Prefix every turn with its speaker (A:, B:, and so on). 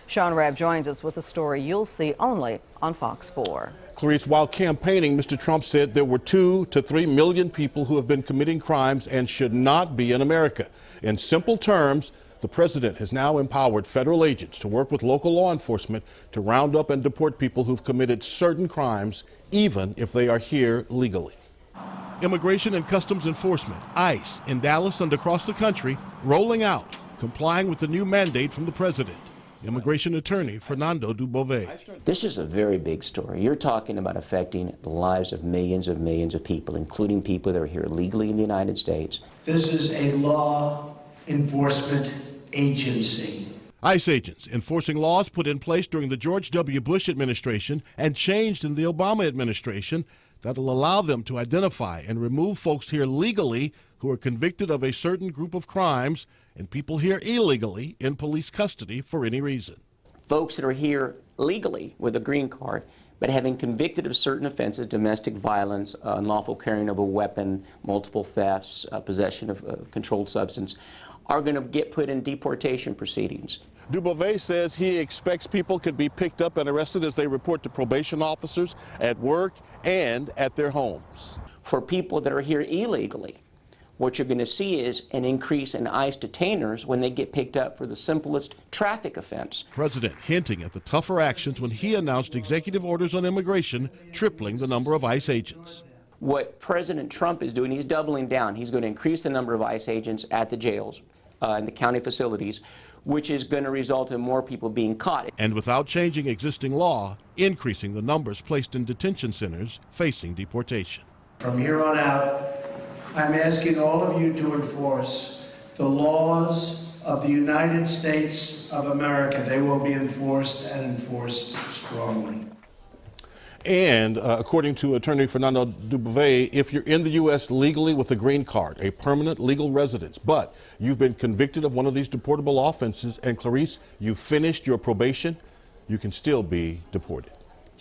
A: Sean Rabb joins us with a story you'll see only on Fox 4.
B: Clarice, while campaigning, Mr. Trump said there were 2 to 3 million people who have been committing crimes and should not be in America. In simple terms, the president has now empowered federal agents to work with local law enforcement to round up and deport people who've committed certain crimes, even if they are here legally. Immigration and Customs Enforcement, ICE, in Dallas and across the country, rolling out, complying with the new mandate from the president. Immigration attorney Fernando Dubove.
C: This is a very big story. You're talking about affecting the lives of millions of people, including people that are here legally in the United States.
D: This is a law enforcement agency.
B: ICE agents enforcing laws put in place during the George W. Bush administration and changed in the Obama administration that'll allow them to identify and remove folks here legally who are convicted of a certain group of crimes and people here illegally in police custody for any reason.
C: Folks that are here legally with a green card but having convicted of certain offenses, domestic violence, unlawful carrying of a weapon, multiple thefts, possession of controlled substance, are going to get put in deportation proceedings.
B: Dubove says he expects people could be picked up and arrested as they report to probation officers at work and at their homes.
C: For people that are here illegally, what you're going to see is an increase in ICE detainers when they get picked up for the simplest traffic offense.
B: President hinting at the tougher actions when he announced executive orders on immigration, tripling the number of ICE agents.
C: What President Trump is doing, he's doubling down. He's going to increase the number of ICE agents at the jails and the county facilities, which is going to result in more people being caught.
B: And without changing existing law, increasing the numbers placed in detention centers facing deportation.
D: From here on out, I'm asking all of you to enforce the laws of the United States of America. They will be enforced and enforced strongly.
B: And according to attorney Fernando Dubove, if you're in the U.S. legally with a green card, a permanent legal residence, but you've been convicted of one of these deportable offenses, and Clarice, you finished your probation, you can still be deported.